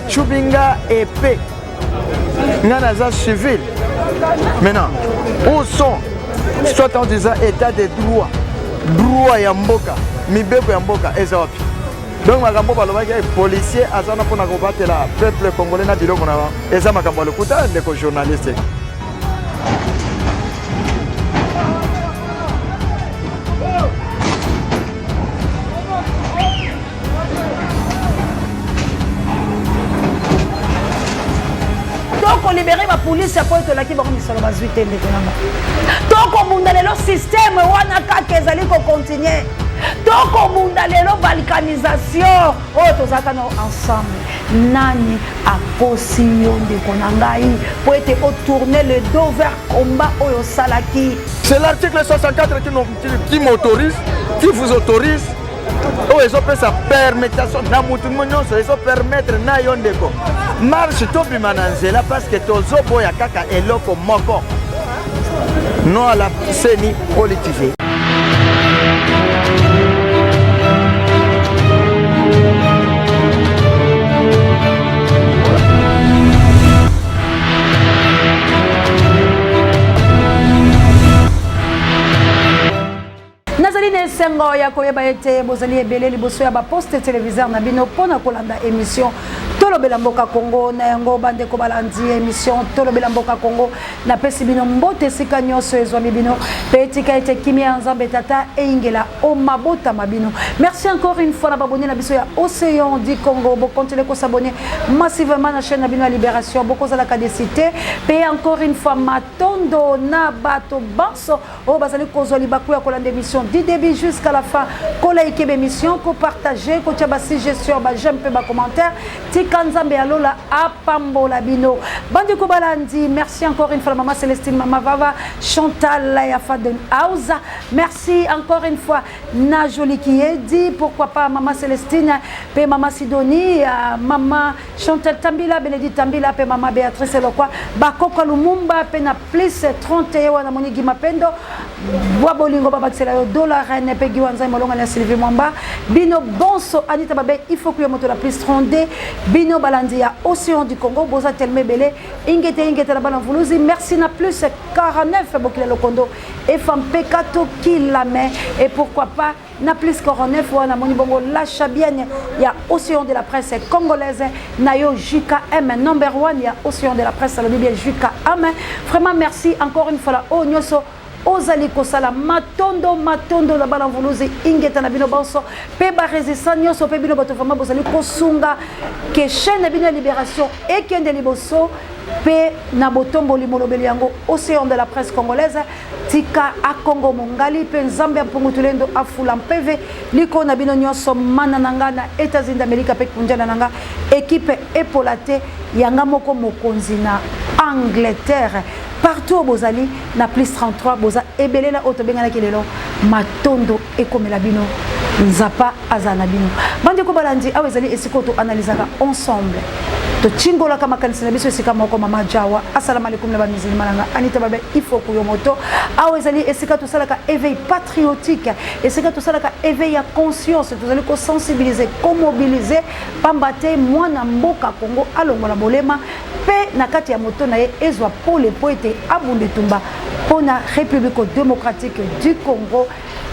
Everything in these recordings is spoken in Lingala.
Chubinga épée. Nanaza civil. Maintenant, où sont, soit en disant état de droit, droit Yamboka, Mibeko Yamboka, et ça. Donc, ma campagne est policier, Azana pour combattre la peuple congolais, et ça m'a campagne les journalistes. Donc, on libère la police à point de la qui va remettre sur la 18e. Donc, on a le système, on a qu'à continuer. Donc, on a la balkanisation. Oh, tous ensemble. Nani a possible de Konangaï pour être tourner le dos vers combat au Salaki. C'est l'article 64 qui m'autorise, qui vous autorise. Oh, ils ont fait sa permettation. Ils ont permettre na yondeko. Marche topi mananzela parce que tozo boya kaka eloko moko. Non à la CENI politisée. Nazaline Sengo ya koyeba ete bozali ebele liboso ya ba poste téléviseur na bino pona kolanda émission Tolobela Mboka Congo na yango bande ko balandi émission Tolobela Mboka Congo na pesi bino mbote sika nyonso ezwami bino petika ete kimia nzambe tata e ingela o mabota mabino. Merci encore une fois na babonné na biso ya Océan du Congo. Bo continuer ko s'abonner massivement na chaîne na bino ya Libération boko za la cadicité pe encore une fois matondo na bato banso o bazali kozoli baku ya kolanda émission du début jusqu'à la fin. Ko like émission, ko partager, ko tia ba suggestion, ba j'aime pe ba commentaire. Tikanzambe alola apambola bino. Bandi ko balandi, merci encore une fois maman Célestine, maman Vava, Chantal la Faden Auza. Merci encore une fois na Jolie qui est dit pourquoi pas maman Célestine, pe maman Sidonie, maman Chantal Tambila, Bénédicte Tambila, pe maman Béatrice Lokwa, Bakoko Lumumba, pe na plus 31 na moni Gimapendo. Boabolingo babaxela yo dollar reine pe giwanza molonga na Sylvie Mwamba bino bonso Anita Babe il faut que moto la plus 32 bino balandi ya Océan du Congo boza telme belé ingete la bana vuluzi merci na plus 49 bokila lokondo et femme pekato qui la met et pourquoi pas na plus 49 wana moni bongo la chabienne ya Océan de la presse congolaise na yo JKM number 1 ya Océan de la presse le bien JKM vraiment merci encore une fois la o nyoso Ozali kosala matondo la bala mvuluzi ingeta na bino banso pe ba résistance nyoso pe bino bato vraiment bozali kosunga que chaîne na bino Libération et kende liboso pe na botombo limolobeli yango Océan de la presse congolaise tika a Congo mongali pe nzambe mpungutulendo afula mpeve liko na bino nyoso mana nanga na États-Unis d'Amérique pe kunjana nanga équipe epolate yanga moko mokonzi na Angleterre partout bozali na plus 33 boza ebele na otobenga na kelelo matondo ekomela bino nzapa azana bino bande ko balandi awezali esiko to analysaka ensemble to chingola kama kanisa na biso esika moko mama Jawa assalamu alaikum la bamizili malanga Anita Babe il faut kuyo moto awezali esika to salaka éveil patriotique esika to salaka éveil ya conscience to zali ko sensibiliser ko mobiliser pambate mwana mboka Congo alongola bolema pe na kati ya moto na ye ezwa pole poete abunde tumba pona République démocratique du Congo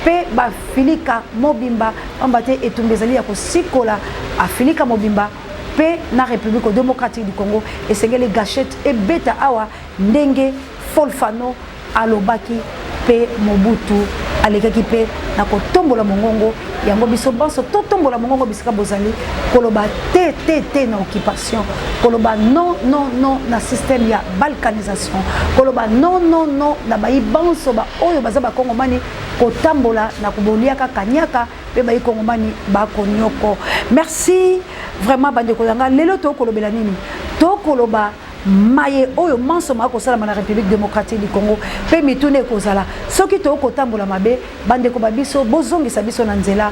pe ba Filika Mobimba ambate etumbezali ya kosikola Afilika Mobimba pe na République démocratique du Congo esengeli gâchette et beta awa ndenge Folfano alobaki pe Mobutu alekaki pe na kotombola mongongo yango biso banso totombola mongongo bisika bozali koloba te na occupation koloba non na système ya balkanisation koloba non na bayi banso ba oyo baza ba kongomani kotambola na kuboliaka kanyaka pe bayi kongomani ba konyoko. Merci vraiment bande kolanga lelo to kolobela nini to koloba maye oyo manso mako sala na République démocratique du Congo pe mitune kozala soki to kotambola mabe bande ko babiso bozongisa biso na nzela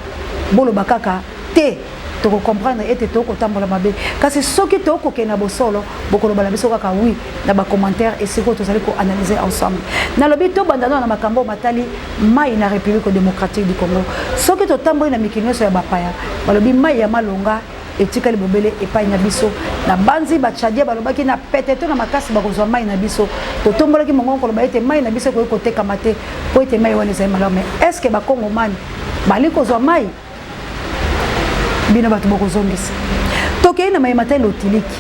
bolo bakaka te to comprendre ete to kotambola mabe kasi soki to kokena bosolo bokoloba na biso kaka oui na ba commentaire et siko to zali ko analyser ensemble na lobi to bandana na makambo matali mai na République démocratique du Congo soki to tambola na mikinyo so ya bapaya balobi mai ya malonga etikali bobele epai na biso na banzi bachadia balobaki na peteto na makasi bakozwa mai na biso totombolaki mongongo koloba ete mai na biso koyi kotekama te po ete mai wana ezali malamu mais est ce que bakongomani bali kozwa mai bino bato bokozongisa tokei na mayema te lotiliki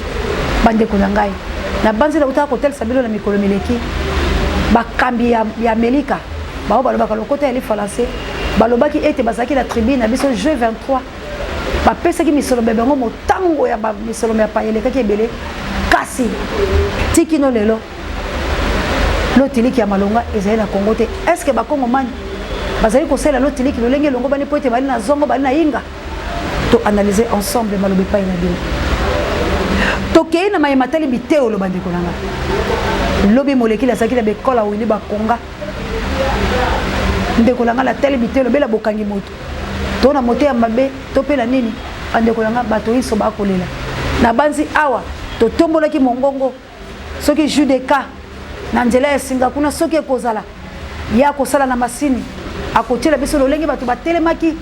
bandeko na ngai na banzi na utaka kotelisa bilo na mikolo mileki bakambi ya Amerika bao balobaka lokota ya li français balobaki ete bazaki na tribune na biso jeu 23 bapesaki misolo bebengo motango ya misolo ya payelekaki ebele kasi tikino lelo lotiliki ya malonga ezali na Congo te est ce que bakongomani bazali kosala lotiliki lolenge longo bani po ete bali na zongo bali na inga to analyser ensemble malobi epai na bino tokei na mayema tali biteo lo bandeko nanga lobi molekili azalaki na bekola wili bakonga ndeko nanga la tali biteo bela bokangi moto to na moto ya mabe to pe na nini bandeko nanga bato iso bakolela na banzi awa to tombolaki mongongo soki jus de cas na nzela ya singa kuna soki ekozala ya kosala na masini akotiela biso lolenge bato batelemaki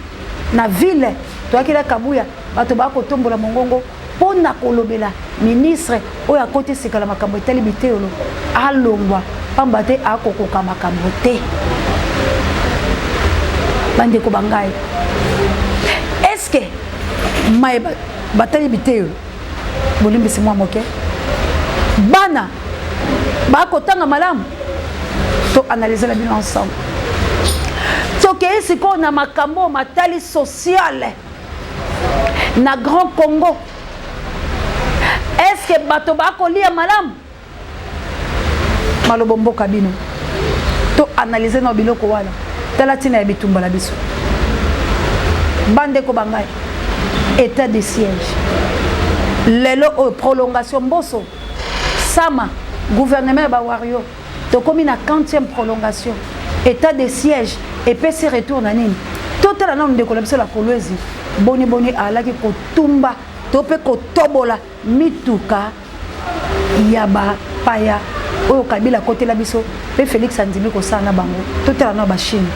na ville toakila kabuya bato bakotombola mongongo pona kolobela ministre oyo akoti sikala makambo etali biteolo alongwa pamba te akokoka makambo te bandeko bangai est-ce que mai batali biteolo bolimbisi mwa moke bana bakotanga malamu to analyser la bino ensemble tokei sikoyo na makambo matali sociale na Grand Congo est-ce que bato bakolia malamu malobo mboka bino to analyser na biloko wana tala tina ya bitumba la biso bandeko bangai état de siège lelo prolongation mboso sama gouvernement ba wario to komi na 40e prolongation état de siège et puis se retourne nini totala na ndeko la biso la kolwezi boni alaki kotumba to pe kotobola mituka ya ba paya oyo kabila kote la biso pe Félix Andimi ko sana bango totala na ba Chine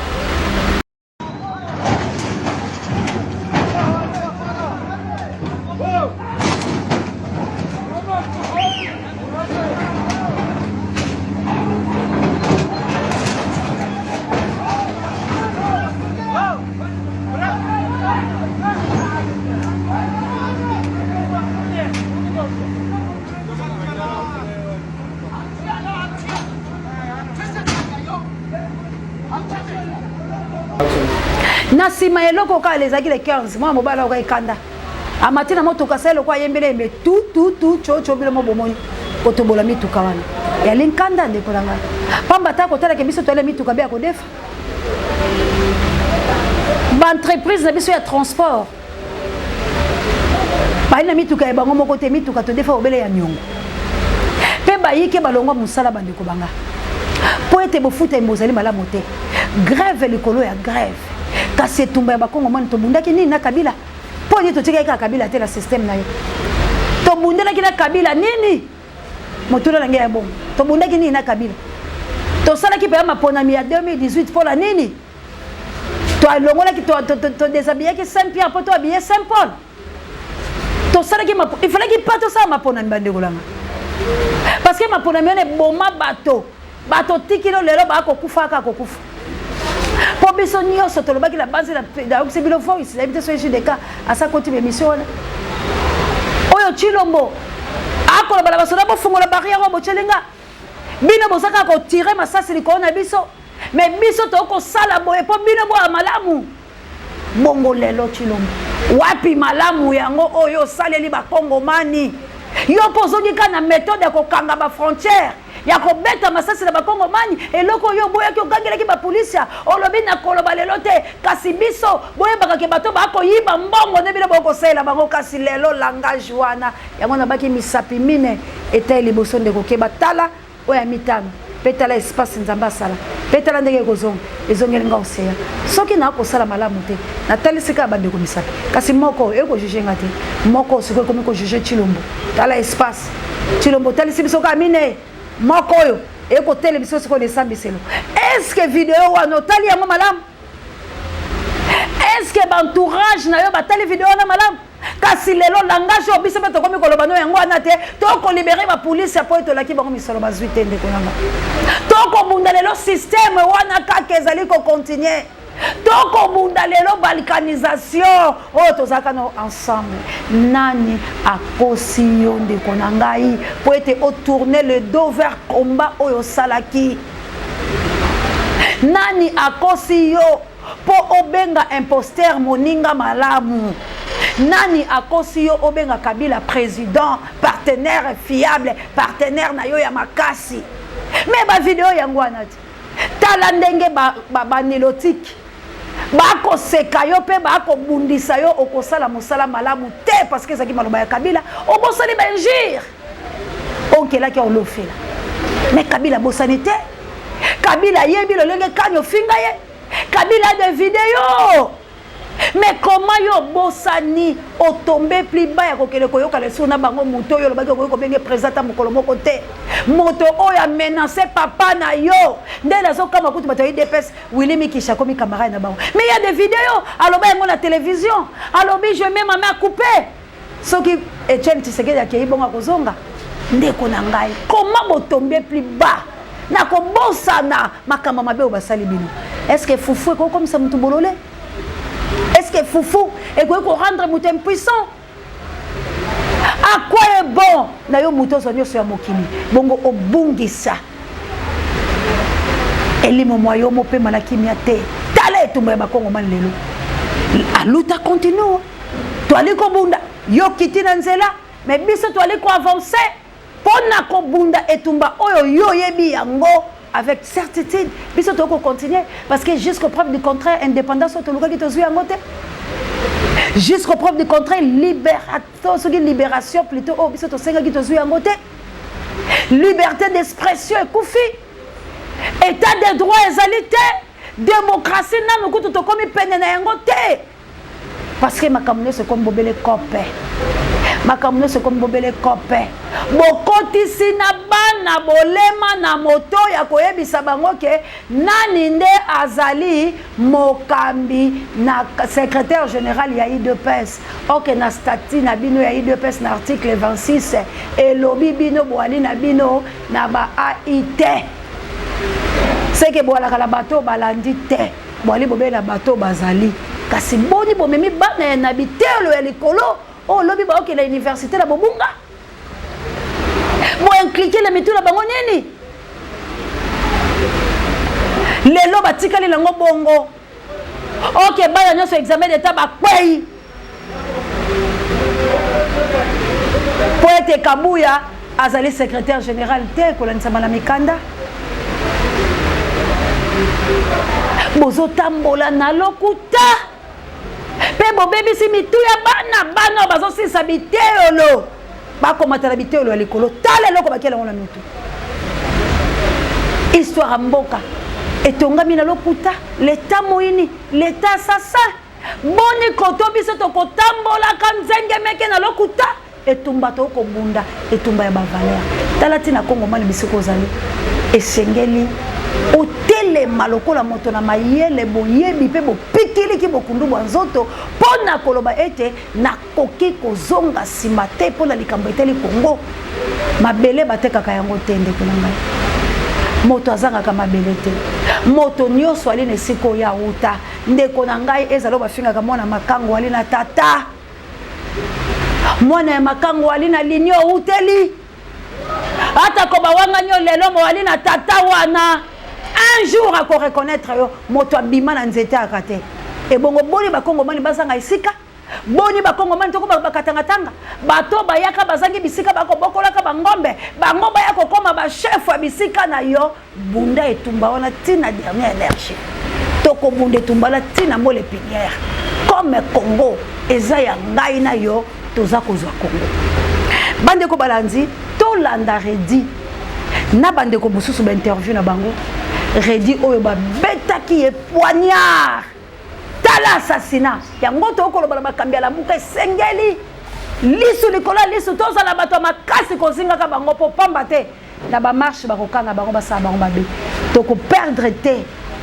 na sima eloko ka lezaki le 15 mwa mobala ko ekanda amatina moto kaselo kwa yembele me tu chocho bilo mobomoni otobola mituka wana ya linkanda ndeko langa pamba ta ko tala ke biso tole mituka be ko defa ba entreprise na biso ya transport ba ina mituka e bango moko te mituka to defa obele ya nyongo pe ba yike balongwa musala bandeko banga po ete bofuta embozali malamu te grève likolo ya grève kasi etumba ya bakongomani tobundaki nini na kabila po nini totikaki kaka kabila te na système na yo tobundelaki na kabila nini motuna nange ya bongo tobundaki nini na kabila tosalaki mpe ya maponami ya 2018 mpola nini toalongolaki todesabillaki Saint Pierre mpo toabille Saint Paul tosalaki ifalaki pa tosala maponami bandeko langa parce que maponami wana eboma bato tikilo lelo bakokufa kaka kokufa po biso nyonso tolobaki la base na okisebilo voice na bite so eju de cas asa koti émission wana oyo Chilombo akoloba la basoda bofungola barrière wa bochelenga bino bosaka ko tirer masasi likolo na biso mais biso toko sala boye po bino bo malamu bongo lelo Chilombo wapi malamu yango oyo saleli ba kongomani yo pozongi kana méthode ya kokanga ba frontière ya kobeta masasi na bakongomani eloko yo boyaki okangelaki bapolisia olobi na koloba lelo te kasi biso boyebaka ke bato bakoyiba mbongo nde bino bokosala bango kasi lelo langage wana yango nabaki misapi mine etai liboso ndeko keba tala oyo ya mitano mpe tala espace nzambe asala mpe tala ndenge ekozonga ezongeli nga oseya soki nakosala malamu te natalisika bandeko misapi kasi moko ekojuge nga te moko sikoyo ekomi kojuge Chilombo tala espace Chilombo talisi biso ka mine moko oyo ekotele biso sikoyo lesambiselo est-ce que vidéo wana otali yango malamu est-ce que bantourage na yo batali vidéo wana malamu kasi lelo langage obiso pe tokomi koloba no yango wana te toko libérer ba police ya po etolaki bango misolo bazwi te ndeko nanga toko bunda lelo système wana kaka ezali ko continuer toko bunda lelo balkanisation oyo tozalaka no ensemble nani akosi yo ndeko na ngai po ete otourner le dos vers combat oyo osalaki nani akosi yo po obenga imposteur moninga malamu nani akosi yo obenga Kabila président partenaire fiable partenaire na yo ya makasi mais ba vidéo yango wana tala ndenge ba nilotique bako seka yo pe bako bundisa yo okosala mosala malamu te parce que ezaki maloba ya Kabila obosani ba injure onkela ki olofela mais Kabila bosani te Kabila yebi lolenge kanyo finga ye Kabila de vidéo mais comment yo bosani o tomber plus bas ya kokele koyoka le sona bango moto yo lobaki ko benge président mokolo moko te moto oyo a menacé papa na yo ndela zo kama kutu bato IDPS Willy Mikisha komi camarade na bango mais il y a des vidéos aloba yango na télévision alobi je mets ma main à couper soki Etienne Tshisekedi akei bonga kozonga ndeko na ngai comment bo tomber plus bas na ko bosana makamba mabe o basali bino est-ce que Foufou ko comme ça mutu bololé est-ce que Foufou et quoi rendre mutu impuissant à quoi est bon na yo mutu sonyo so ya mokili bongo obungisa elimo moyo mo pe malaki miate tala etumba ya bakongo man lelo aluta continue to ali ko bunda yo kitina nzela mais biso to ali ko avancer pona ko bunda etumba oyo yo yebi yango avec certitude biso to ko continuer parce que jusqu'au preuve du contraire indépendance to luka ki to zui yango te jusqu'au preuve du contraire libération plutôt oh biso to senga ki to zui yango te liberté d'expression ekufi état de droit ezali te démocratie nanu kutu to komi pene na yango te parce que makamune se comme bobele copé makamune se comme bobele copé bokotisi na bana bolema na moto ya koyebisa bango ke nani nde azali mokambi na secrétaire général ya IDPS ok na statut na bino ya IDPS na article 26 elobi bino boali na bino na ba AIT c'est que boala kala bato balandi te boali bobele na bato bazali kasi boni bomemi bana na bitelo ya likolo oh lobi ba ok la université la bobunga bo impliquer les mitu la bango nini lelo batikali lango bongo ok bana nyoso examen d'état ba kwei poète Kabuya azali secrétaire général te kolanisa bana mikanda bozo tambola na lokuta pe bobebisi mitu ya bana bazo sisa biteolo bakomata na biteolo ya likolo tala eloko bakela ngo na mitu histoire mboka etongami na lokuta l'état moini l'état sasa boni koto biso tokotambola ka nzenge meke na lokuta etumba tokobunda etumba ya bavaleur tala tina kongo mani bisiko ozali esengeli otelema lokola moto na mayele boyebi pe bopikili ki bokundu bwa nzoto pona koloba ete nakoki kozonga nsima te mpona likambo eteli Kongo mabele batekaka yango te ndeko na ngai moto azangaka mabele te moto nyonso ali na esika oyo awuta ndeko na ngai ezala oyo bafingaka mwana makango ali na tata mwana ya makango ali na lini owuteli ata ko bawanga nyo lelo mo ali na tata wana un jour ako reconnaître yo moto abima na nzete akate e bongo boni bakongo mani bazanga isika boni bakongo mani toko bakatanga tanga bato bayaka bazangi bisika bako bokola ka bangombe bango bayako koma ba chef wa bisika na yo bunda etumba wana tina dernière énergie toko bunda etumba la tina mole pinière comme Congo eza ya ngai na yo toza kozwa Congo bande ko balanzi to landa redi na bande ko bususu ba interview na bango redi oyo ba beta ki e poignard tala assassinat yango to ko loba bakambia la muka sengeli lisu likola lisu toza la bato makasi ko zinga ka bango po pamba te na ba marche ba kokanga bango ba sa bango ba be to ko perdre te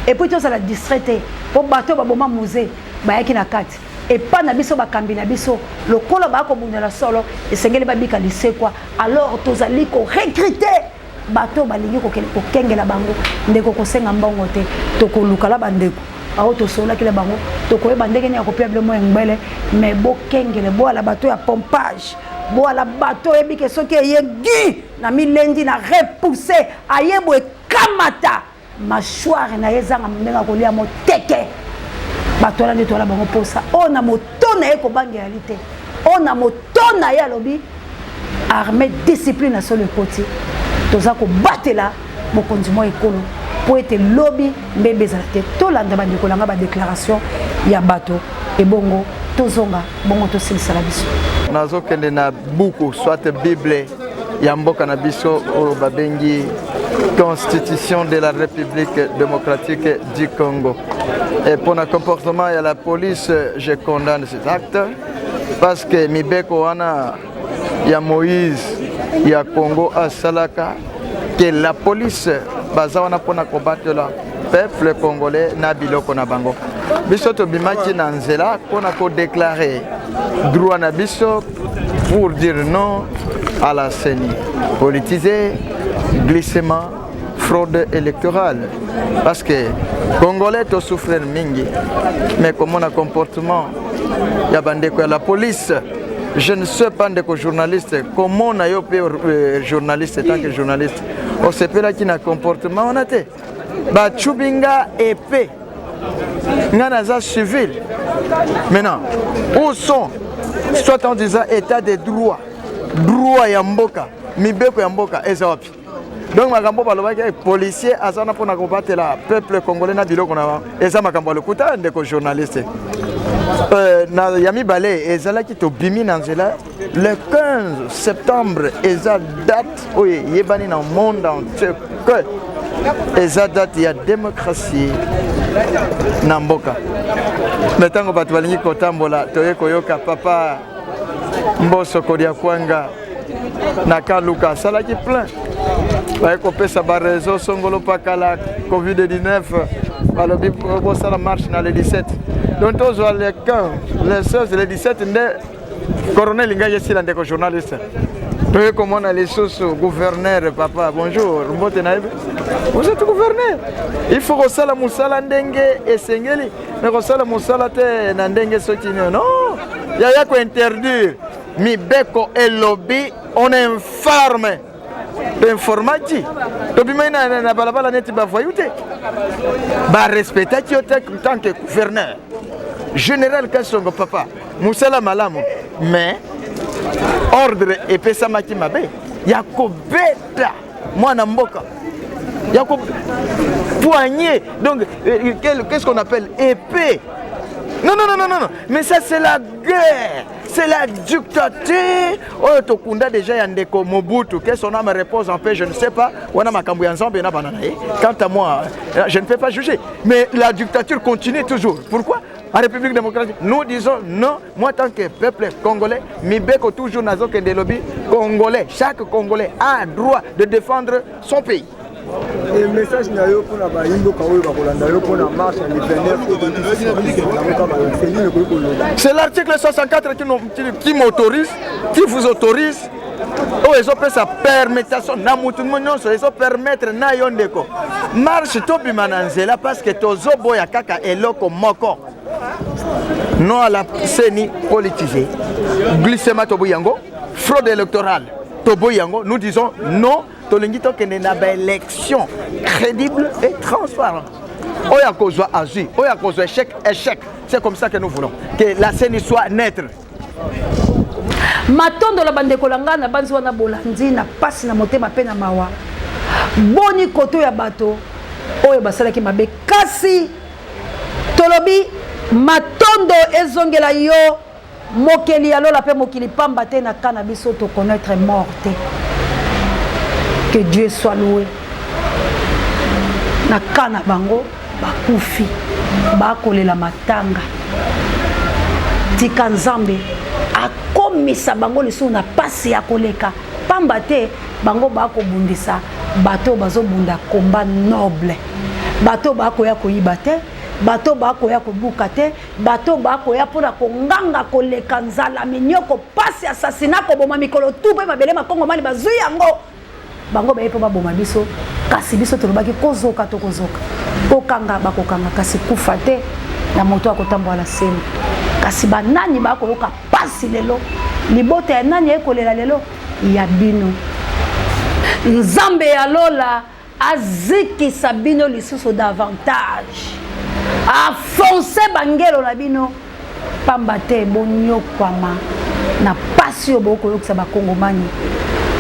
et puis toza la distraité po bato ba boma musée ba yaki na kati et pas na biso bakambi na biso lokolo ba ko bundela solo esengeli babika lisekwa alors tozali ko recruter bato balingi ko kengela bango ndeko ko senga mbongo te to ko lukala bandeko aho to sola kile bango to ko bandeke ni akopiable mo ngmbele mais bo kengele bo ala bato ya pompage bo ala bato ebike soki yegi na milendi na repousser ayebo kamata mâchoire na ezanga mbenga kolia moteke bato ala ndetola bango posa ona motona eko bangi réalité ona motona ya lobi armée discipline na solo poti toza ko batela mokonzi mo ekolo po ete lobby mbebe ezala te tolanda bandeko langa badéclaration ya bato ebongo tozonga bongo tosilisa la biso nazokende na buku soit bible ya mboka na biso oyo babengi Constitution de la République démocratique du Congo. Et pour le comportement de la police, je condamne cet acte parce que Mibeko wana ya Moïse ya Congo à Salaka que la police bazawana pour combattre le peuple congolais na biloko na bango. Biso to bimaki na nzela pona ko déclarer droit na biso pour dire non à la CENI politisée, glissement, fraude électorale. Parce que Congolais to souffrir mingi, mais comme on a comportement, il y a la police. Je ne sais pas de journaliste, comment on a eu journaliste tant que journaliste. On sait pas qui n'a comportement on a été. Bah Chubinga épée, Nganaza civil. Maintenant, où sont, soit en disant état de droit, droit yamboka, mibeko yamboka, ezawapi. Donc makambo balobaki policier azana pona combattre la peuple congolais na biloko na eza makambo lokuta ndeko journaliste na yami balé ezalaki to bimi na nzela le 15 septembre eza date oye yebani na monde entier que eza date ya démocratie na mboka metango bato balingi kotambola toye koyoka papa Mboso Kodia Kwanga na Kaluka salaki plein ba ko pesa ba réseau songolo pakala Covid-19 balobi bo sala marche na le 17 donc tous les 15 les 16 les 17 nde colonel Ngaye sila ndeko journaliste toye comment on a les sources gouverneur papa bonjour mbote na vous êtes gouverneur il faut que sala musala ndenge esengeli mais ko sala musala te na ndenge soti non ya ko interdire mibeko et lobby on informe d'informati tobimena na balabala neti ba voyouté ba respecter qui en tant que gouverneur général Kasongo papa musala malamu mais ordre et pesa maki mabe yakobeta mwana mboka yako poignet donc qu'est-ce qu'on appelle épée non mais ça c'est la guerre. C'est la dictature. Oh, Tokunda déjà Yandeko Mobutu. Qu'est-ce qu'on a me repose en paix, je ne sais pas. Quant à moi, je ne peux pas juger. Mais la dictature continue toujours. Pourquoi? En République démocratique, nous disons non. Moi, tant que peuple congolais, Mibeko toujours nazo que des lobbies congolais. Chaque Congolais a droit de défendre son pays. Et le message pour la marche c'est l'article 64 qui m'autorise, qui vous autorise. Oh, ils ont fait sa permettation. Ils ont permettre na yondeko. Marche topi mananzela parce que tozo boya kaka eloko moko. Non à la CENI politisée. Glissement toboyango, fraude électorale. Toboyango, nous disons non. Tolengito kene na ba élection crédible et transparente. Oya kozwa azui, oya kozwa échec. C'est comme ça que nous voulons que la CENI soit neutre. Matondo la bande kolanga na banzi wana bolandi na pasi na motema pe na mawa. Boni koto ya bato oyo basala ki mabe kasi tolobi matondo ezongela yo mokeli alola pe mokili pamba te na kana biso to connaître morte. Que Dieu soit loué. Na kana bango bakufi bakolela matanga tika nzambe akomisa bango lisu na pasi ya koleka pamba te bango bakobundisa bato bazobunda combat noble bato bakoya koyiba te bato bakoya kobuka te bato bakoya mpona konganga koleka nzala minyoko pasi assassinat koboma mikolo tu mpe mabele makongomani bazwi yango bango baye mpo baboma biso kasi biso tolobaki kozoka to kozoka kokanga bakokanga kasi kufa te na moto akotambola semi kasi banani bakoyoka pasi lelo libota ya nani ekolela lelo ya bino nzambe ya lola azikisa bino lisusu davantage afonce bangelo na bino pamba te bonyokwama na pasi oyo bokoyokisa bakongomani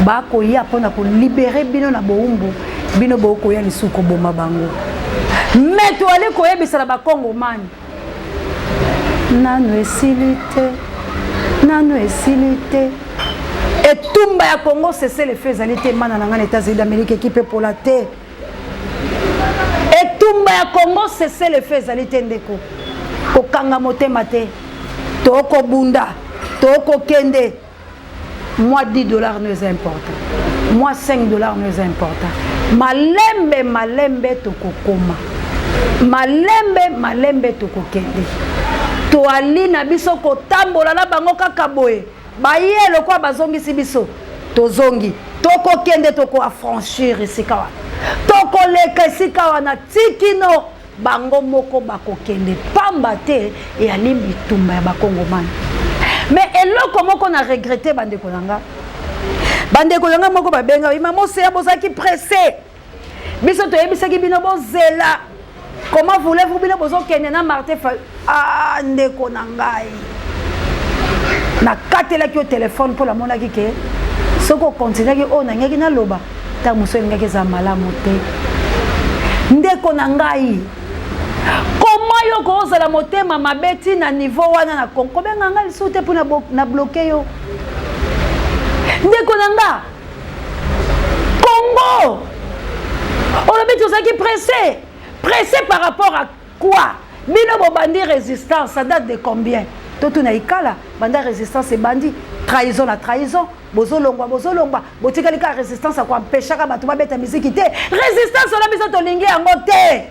bakoya mpona kolibere bino na boumbu bino bokoya lisusu koboma bango me toali koyebisa na bakongomani nano esili te etumba ya Congo cesse le feu ezali te mana na ngana États-Unis d'Amérique ekipe pola te etumba ya Congo cesse le feu ezali te ndeko kokanga motema te tokobunda tokokende moi $10 ne est important moi $5 ne est important malembe tokokoma malembe tokokende toali na biso kotambola na bango kaka boye baye lokwa bazongisi biso tozongi tokokende tokoafranchir esika wana tokoleka esika wana tikino bango moko bakokende pamba te eyali bitumba ya bakongomani mais eloko moko na regrette bandeko nanga moko babenga ima moseya bozaki pressé biso toyebisaki bino bozela comment voulez-vous bino bozokende na Martin Fayulu ndeko na ngai na katelaki au téléphone pour la monaki ke soko continuaki o nangaki na loba ta muso ngaki za malamu te ndeko na ngai comment yo koza la motema mabeti na niveau wana na Congo benga ngai soute pour na bloquer yo ndeko na nga Congo on a mis tout ça qui pressé par rapport à quoi bino bobandi résistance ça date de combien Toto na ikala banda résistance et bandi trahison la trahison bozolongwa botikali ka résistance kwa mpeshaka bato babeta musique te résistance on a biso tolingi yango te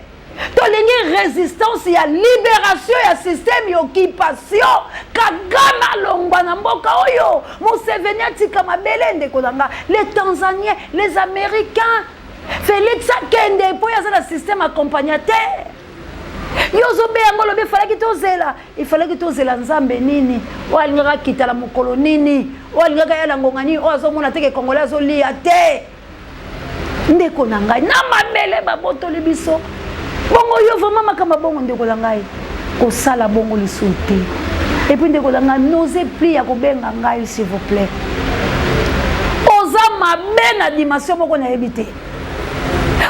tolingi résistance ya libération ya système ya occupation Kagame longwa na mboka oyo Museveni atika mabele ndeko nanga les Tanzaniens les Américains Félix Akende po ya za système accompagnateur yozobe yango lobe il fallait que tozela nzambe nini walingaka kitala mokolo nini walingaka yala ngongani ozomona teke Congolais azolia te ndeko na ngai na mabele babotoli biso bongo yo vraiment makamba bongo ndeko na ngai kosala bongo lisusu te et puis ndeko na ngai n'osez plus ya kobenga ngai s'il vous plaît oza mabe na dimension moko na yebite.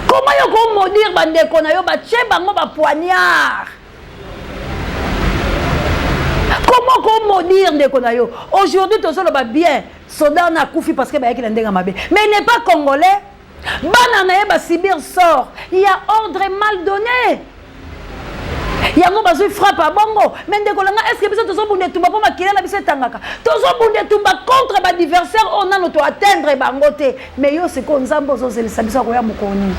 Comment yo ko maudire bandeko na yo ba tche bango ba poignard? Comment ko maudire ndeko na yo? Aujourd'hui to solo ba bien, soldat na koufi parce que ba yaki na ndenga mabe. Mais il n'est pas congolais. Bana na ye ba subir sort. Il y a ordre mal donné. Yango bazui frappe à bongo. Mais ndeko langa est-ce que biso tozo bunde tumba po makila na biso tangaka. Tozo bunde tumba contre ba adversaire on a to atteindre bango te. Mais yo c'est ko nzambo zo zelisa biso ko ya mukoni.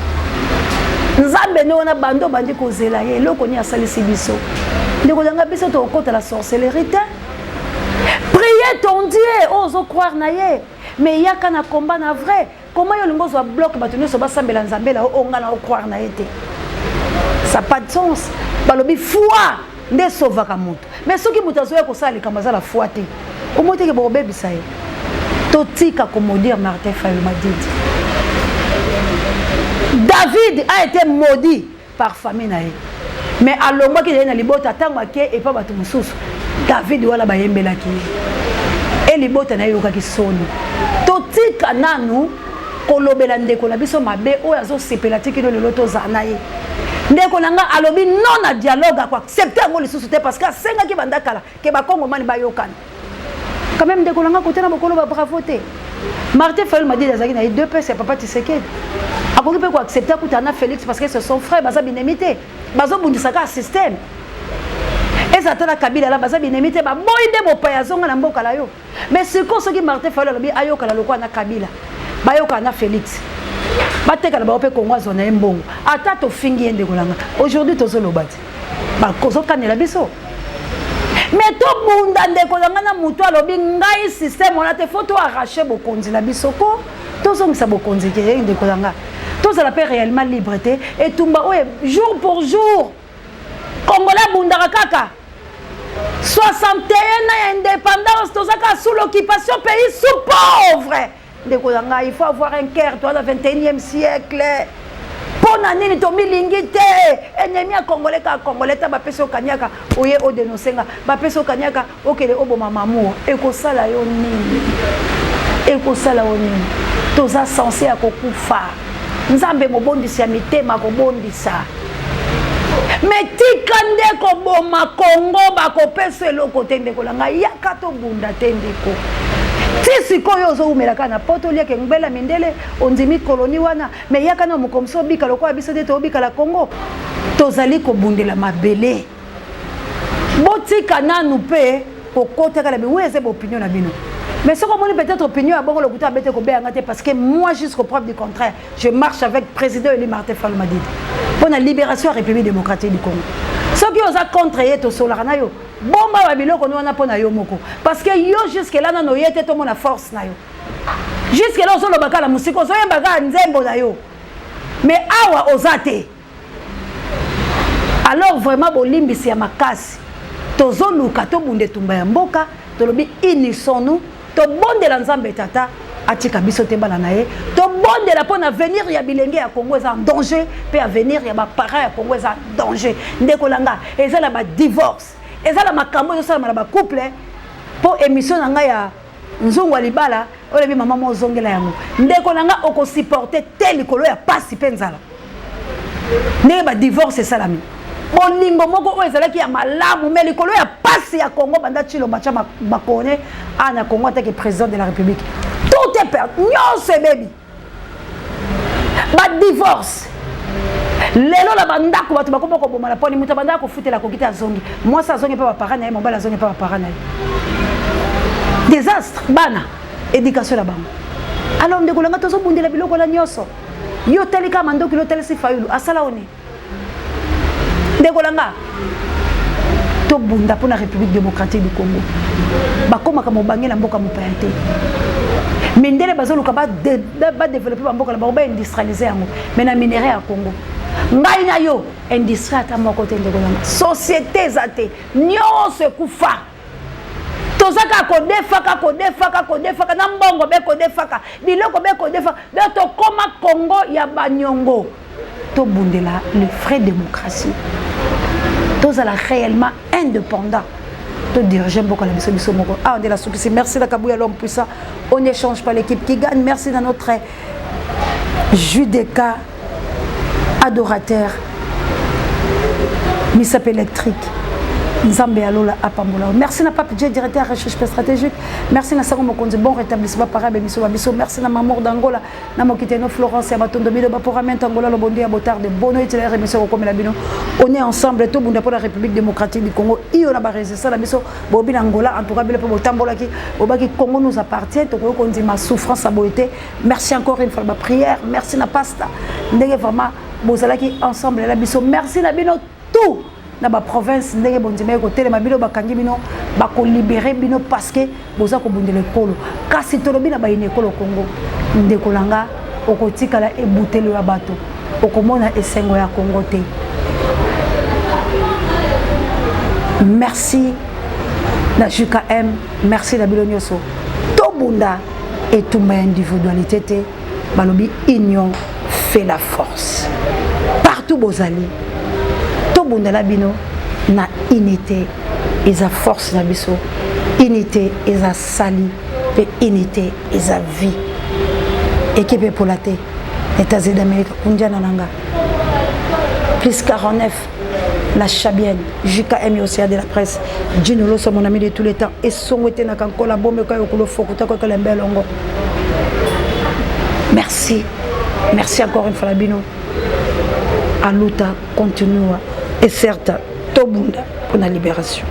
Nzambe ne ona bando bandi ko zela ye loko ni asalisi biso. Ndeko langa biso to kota la sorcellerie te. Priez ton Dieu, ose croire na ye. Mais ya kana combat na vrai. Comment yo lingo zo bloc batuni so ba sambela nzambe la o ngala o croire na ye te. Ça n'a pas de sens. Balobi foi nde sauvaka mutu. Mais soki mutu azoya kosala kamaza la foi te. Au moins que bobe bisaye. Totika comme dire Martin Fayulu Madidi. David a été maudit par famille nae. Mais alongwa ki na libota tangwa ke et pas batu mususu. David wala bayembela ki. Et libota na yoka ki soni. Totika nanu kolobela ndeko na biso mabe oyo azo sepela tikino lelo tozana ye. Ndeko nanga alobi non na dialogue kwa accepter ngo lisusu te parce que senga ki bandakala ke ba Congo mani ba yokana. Quand même ndeko nanga côté na bokolo ba bravo te. Martin Fayulu m'a dit dazaki na 2 pèses papa Tshisekedi. Akoki pe ko accepter kutana Félix parce que c'est son frère baza binemité. Bazo bundisaka système. Et ça tala Kabila la baza binemité ba moinde bo pa yazonga na mboka la yo. Mais ce qu'on se dit Martin Fayulu alobi ayokala lokwa na Kabila. Ba yokana na Félix. Bateka na ba ope Congo zona mbongo ata to fingi ende kolanga aujourd'hui tozo lobati bakozokanela biso. Mais to bunda ndeko na ngana mutu alobi ngai système on a te faut to arracher bokonzi na biso ko to zongisa bokonzi ke ndeko na nga to ça l'appelle réellement liberté et tumba oye jour pour jour Congolais bundaka kaka 61 ans d'indépendance to zaka sous l'occupation pays sous pauvre ndeko na nga il faut avoir un cœur toi dans le 21e siècle. Pona nini to milingi te ennemi ya congolais ka congolais ta ba peso kanyaka oye o dénoncer ba peso kanyaka okele oboma mamour ekosala yo nini toza censé akokufa nzambe mobondisi ya mitema kobondisa mais tika nde koboma Congo bakopesa eloko te ndeko langa yaka to bunda te ndeko si koyo zo umelaka na poto liake ngbela mindele ondimi koloni wana me yaka na mokomso bika lokola biso te to bika la Congo tozali ko bundela mabele botika nanu pe kokota kala biweze opinion na bino mais ce qu'on peut-être opinion à bon le goûter bête ko béangate parce que moi jusqu'au preuve du contraire je marche avec président Eli Martin Fayulu Madidi pour la libération République démocratique du Congo. Ce qui osa contre yeto solarana yo bomba ba biloko no na pona yo moko parce que yo jusque là na no yete to mona force na yo jusque là ozo lobaka la musiko ozo yembaka nzembo na yo mais awa ozate alors vraiment bolimbisi ya makasi tozo luka to bunde tumba ya mboka to lobi unissons-nous to bonde la nzambe tata atika biso te bana na ye to bonde la pona venir ya bilenge ya Congo est en danger pe avenir ya ba parents ya Congo est en danger ndeko langa ezala ba divorce ezala makambo zo sala ba couple po émission na nga ya nzungu alibala olebi mama mo zongela yango ndeko langa oko supporter tel likolo ya pasi penzala ne ba divorce salami bolingo moko o ezalaki ya malamu mais likolo ya pasi ya Congo banda chilo bacha bakone ana Congo tant que président de la République tout est perdu nyonso baby ba divorce lelo la bandako bato bakoma ko bomala poni muta bandako futela ko kita zongi moi ça zongi pas parana et mon bala zongi pas parana désastre bana éducation la bango alors ndeko langa tozo bundela biloko la nyonso yo telika mandoki lo telisi Fayulu asala oni ndeko langa to bunda pour la République démocratique du Congo bakoma ka mobangela mboka mopayate mindele bazoluka ba développer ba mboka la ba industrialiser yango mais na minerai ya Congo ngai na yo industrie ata moko te ndeko langa société zate nyonso kufa tozaka kodefaka na mbongo be kodefaka biloko be kodefaka be to koma Congo ya banyongo to bundela le vrai démocratie tozala réellement indépendant to diriger beaucoup la mission moko ah de la souci merci la Kabouya l'homme puissant on n'échange pas l'équipe qui gagne merci dans notre Judéka adorateur Misap électrique Nzambe Alola Apambola. Merci na Pape Dje, directeur recherche stratégique. Merci na Sango Mokonzi, bon rétablissement para Bemiso Babiso. Merci na Mamour d'Angola, na Mokiteno Florence, Abatondo Milo Baporamento Angola, le Bondi à Botard de Bono et la rémission comme la Bino. On est ensemble tout bunda pour la République démocratique du Congo. Iyo na barese ça la biso Bobi Angola en tout cas bile pour Botambola qui Obaki Congo nous appartient. To ko dit ma souffrance a beauté. Merci encore une fois ma prière. Merci na pasta. Ndenge vraiment bozalaki ensemble la biso. Merci na bino tout. Na ba province ndenge bondima ko telema bino bakangi bino bako libérer bino parce que boza ko bundele kolo kasi tolobi na ba inekolo Congo ndeko langa okotikala ebutelo ya bato okomona esengo ya Congo te. Merci na JKM, merci na bilonyoso to bunda et tout ma individualité te balobi union fait la force partout bozali. Bundala bino na unité et sa force na biso unité et sa sali et unité et sa vie équipe pour la té États-Unis d'Amérique kundiana nanga plus 49 la Chabienne JKM aussi de la presse Djinolo mon ami de tous les temps et songwete na kan kolabome ka yokolo fokuta ko kelembelongo merci encore une fois la bino Aluta continue et certes, Tobunda pour la libération.